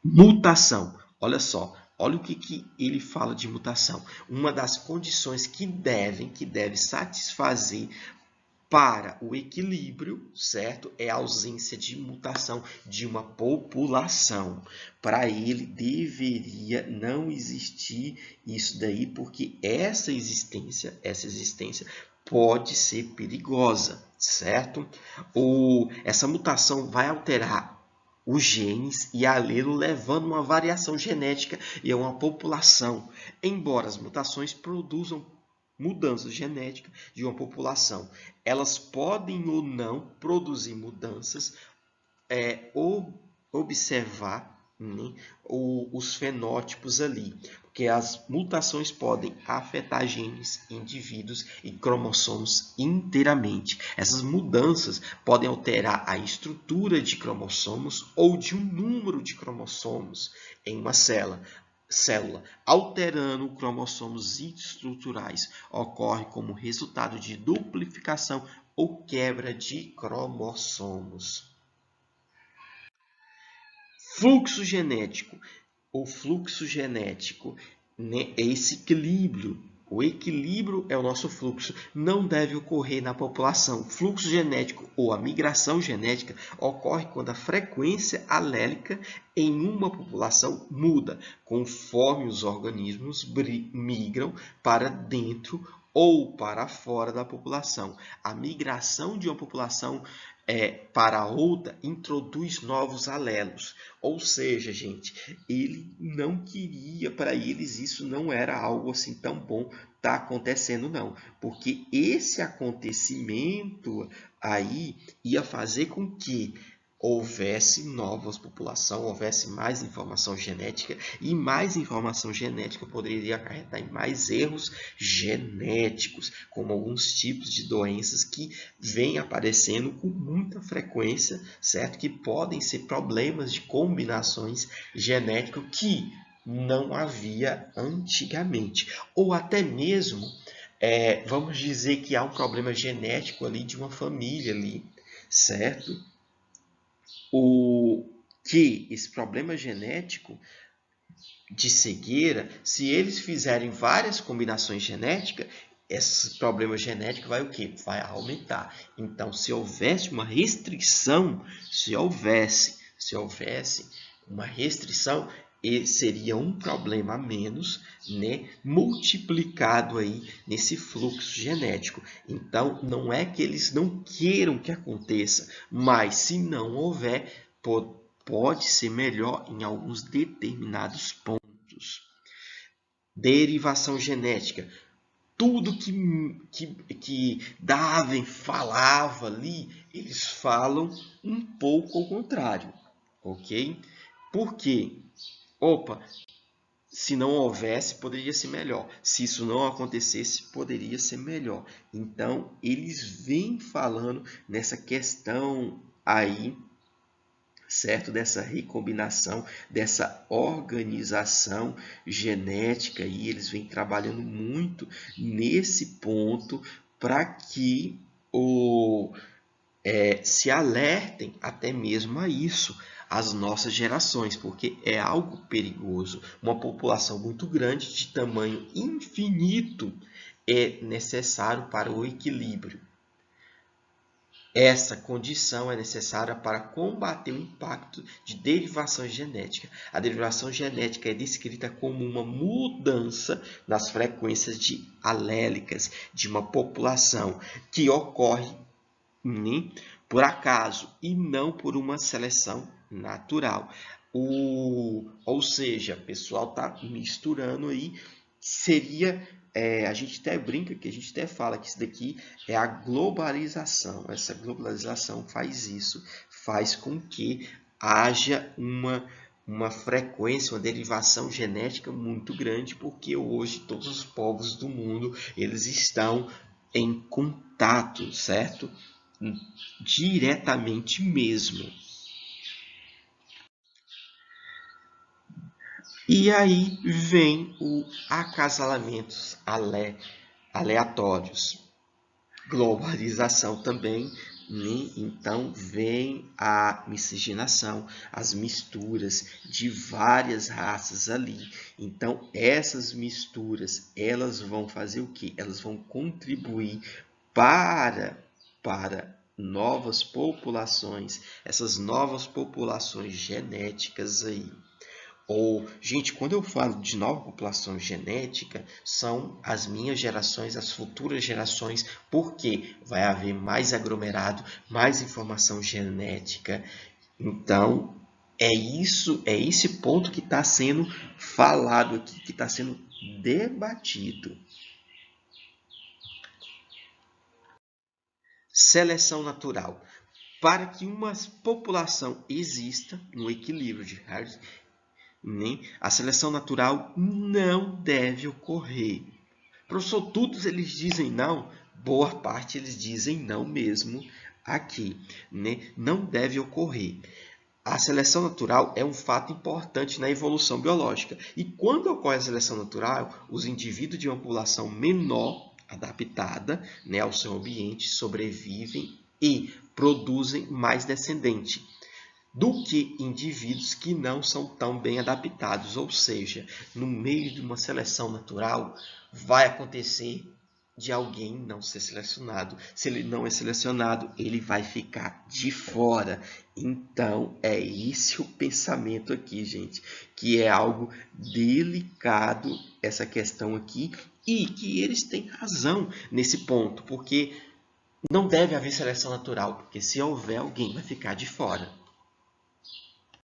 Mutação. Olha só, olha o que ele fala de mutação. Uma das condições que deve satisfazer para o equilíbrio, certo? É a ausência de mutação de uma população. Para ele deveria não existir isso daí, porque essa existência pode ser perigosa, certo? Essa mutação vai alterar os genes e alelo, levando uma variação genética e a uma população. Embora as mutações produzam mudanças genéticas de uma população, elas podem ou não produzir mudanças, ou observar, né, os fenótipos ali, porque as mutações podem afetar genes, indivíduos e cromossomos inteiramente. Essas mudanças podem alterar a estrutura de cromossomos ou de um número de cromossomos em uma célula, alterando cromossomos estruturais. Ocorre como resultado de duplicação ou quebra de cromossomos. Fluxo genético. O fluxo genético, né, é esse equilíbrio. O equilíbrio é o nosso fluxo. Não deve ocorrer na população. Fluxo genético ou a migração genética ocorre quando a frequência alélica em uma população muda, conforme os organismos migram para dentro ou para fora da população. A migração de uma população para outra introduz novos alelos. Ou seja, gente, ele não queria, para eles isso não era algo assim tão bom tá acontecendo, não. Porque esse acontecimento aí ia fazer com que houvesse novas população, houvesse mais informação genética, e mais informação genética poderia acarretar em mais erros genéticos, como alguns tipos de doenças que vêm aparecendo com muita frequência, certo? Que podem ser problemas de combinações genéticas que não havia antigamente, ou até mesmo vamos dizer que há um problema genético ali de uma família ali, certo? Que esse problema genético de cegueira, se eles fizerem várias combinações genéticas, esse problema genético vai o quê? Vai aumentar. Então, se houvesse uma restrição, se houvesse uma restrição, seria um problema a menos, né, multiplicado aí nesse fluxo genético. Então, não é que eles não queiram que aconteça, mas se não houver, pode ser melhor em alguns determinados pontos. Derivação genética. Tudo que Darwin falava ali, eles falam um pouco ao contrário, ok? Por quê? Opa, se não houvesse, poderia ser melhor. Se isso não acontecesse, poderia ser melhor. Então, eles vêm falando nessa questão aí, certo? Dessa recombinação, dessa organização genética, e eles vêm trabalhando muito nesse ponto para que se alertem até mesmo a isso, as nossas gerações, porque é algo perigoso. Uma população muito grande, de tamanho infinito, é necessário para o equilíbrio. Essa condição é necessária para combater o impacto de derivação genética. A derivação genética é descrita como uma mudança nas frequências alélicas de uma população que ocorre por acaso e não por uma seleção natural. Ou seja, o pessoal está misturando aí, seria a gente até brinca, que a gente até fala que isso daqui é a globalização. Essa globalização faz isso, faz com que haja uma frequência, uma derivação genética muito grande, porque hoje todos os povos do mundo eles estão em contato, certo? Diretamente mesmo. E aí vem o acasalamentos aleatórios. Globalização também né? Então vem a miscigenação, as misturas de várias raças ali. Então essas misturas, elas vão fazer o quê? Elas vão contribuir para novas populações, essas novas populações genéticas aí. Ou, gente, quando eu falo de nova população genética, são as minhas gerações, as futuras gerações, porque vai haver mais aglomerado, mais informação genética. Então, é esse ponto que está sendo falado aqui, que está sendo debatido. Seleção natural. Para que uma população exista no equilíbrio de Hardy, a seleção natural não deve ocorrer. Professor, todos eles dizem não? Boa parte eles dizem não mesmo aqui. Não deve ocorrer. A seleção natural é um fato importante na evolução biológica. E quando ocorre a seleção natural, os indivíduos de uma população menor, adaptada ao seu ambiente, sobrevivem e produzem mais descendente do que indivíduos que não são tão bem adaptados. Ou seja, no meio de uma seleção natural, vai acontecer de alguém não ser selecionado. Se ele não é selecionado, ele vai ficar de fora. Então, é esse o pensamento aqui, gente, que é algo delicado essa questão aqui e que eles têm razão nesse ponto, porque não deve haver seleção natural, porque se houver, alguém vai ficar de fora.